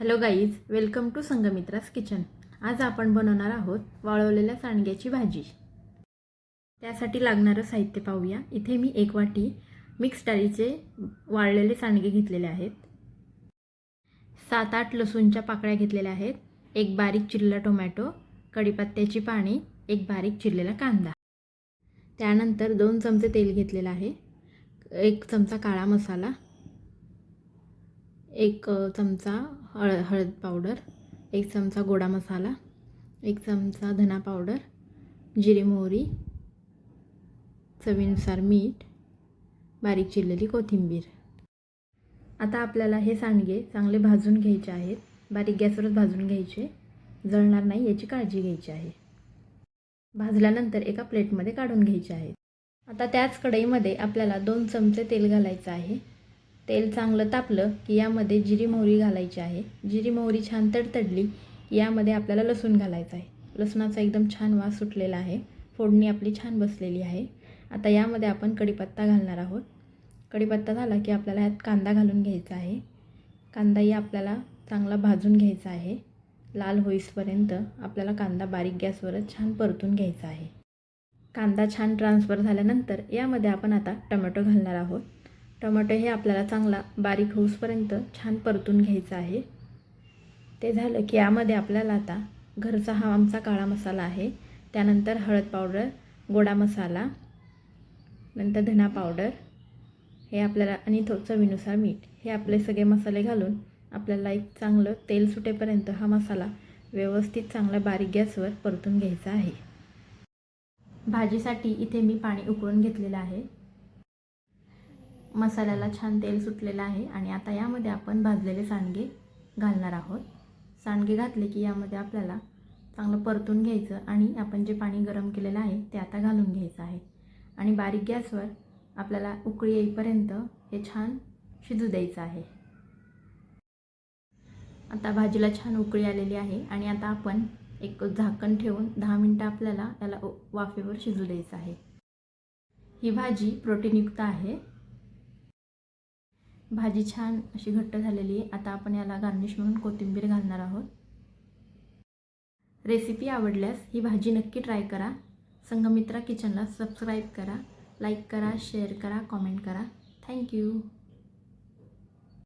Hello guys, welcome to Sanghamitra's kitchen. आज आपण बनवणार आहोत वाळवलेल्या सांडग्याची भाजी। त्यासाठी लागणारं साहित्य पाहूया। इथे मी 1 वाटी मिक्स डाळीचे वाळलेले सांडगे घेतलेले आहेत। 7-8 लसूणच्या पाकळ्या घेतलेल्या आहेत। 1 बारीक चिरलेला टोमॅटो, कढीपत्त्याची पाने, 1 बारीक चिरलेला कांदा। त्यानंतर 2 चमचे तेल घेतलेलं आहे। 1 चमचा काळा मसाला, 1 चमचा हळद पावडर, 1 चमचा गोडा मसाला, 1 चमचा धना पावडर, जिरे मोहरी, चवीनुसार मीठ, बारीक चिरलेली कोथिंबीर। आता आपल्याला हे सांडगे चांगले भाजून घ्यायचे आहेत। बारीक गॅसवरच भाजून घ्यायचे, जळणार नाही याची काळजी घ्यायची आहे। भाजल्यानंतर एका प्लेटमध्ये काढून घ्यायचे आहेत। आता त्याच कढईमध्ये आपल्याला 2 चमचे तेल घालायचं आहे। तेल चांगलं तापलं की यामध्ये जिरी मोहरी घालायची आहे। जिरी मोहरी छान तडतडली यामध्ये आपल्याला लसूण घालायचं आहे। लसणाचा एकदम छान वास सुटलेला आहे। फोडणी आपली छान बसलेली आहे। आता यामध्ये आपण कढीपत्ता घालणार आहोत। कढीपत्ता झाला की आपल्याला यात कांदा घालून घ्यायचा आहे। कांदाही आपल्याला चांगला भाजून घ्यायचा आहे। लाल होईपर्यंत आपल्याला कांदा बारीक गॅसवरच छान परतून घ्यायचा आहे। कांदा छान ट्रान्सफर झाल्यानंतर यामध्ये आपण आता टोमॅटो घालणार आहोत। टोमॅटो हे आपल्याला चांगला बारीक होईपर्यंत छान परतून घ्यायचा आहे। ते झालं की यामध्ये आपल्याला आता घरचा हा आमचा काळा मसाला आहे, त्यानंतर हळद पावडर, गोडा मसाला, नंतर धना पावडर हे आपल्याला आणि चवीनुसार मीठ हे आपले सगळे मसाले घालून आपल्याला एक चांगलं तेल सुटेपर्यंत हा मसाला व्यवस्थित चांगला बारीक गॅसवर परतून घ्यायचा आहे। भाजीसाठी इथे मी पाणी उकळून घेतलेलं आहे। मसाल्याला छान तेल सुटलेलं आहे आणि आता यामध्ये आपण भाजलेले सांडगे घालणार आहोत। सांडगे घातले की यामध्ये आपल्याला चांगलं परतून घ्यायचं आणि आपण जे पाणी गरम केलेलं आहे ते आता घालून घ्यायचं आहे आणि बारीक गॅसवर आपल्याला उकळी येईपर्यंत हे छान शिजू द्यायचं आहे। आता भाजीला छान उकळी आलेली आहे आणि आता आपण एक झाकण ठेवून 10 मिनिटं आपल्याला याला वाफेवर शिजू द्यायचं आहे। ही भाजी प्रोटीनयुक्त आहे। भाजी छान अशी घट्ट झालेली आहे। आता आपण याला गार्निश म्हणून कोथिंबीर घालणार आहोत। रेसिपी आवडल्यास ही भाजी नक्की ट्राय करा। संगमित्रा किचनला सबस्क्राईब करा, लाईक करा, शेअर करा, कमेंट करा। थँक्यू।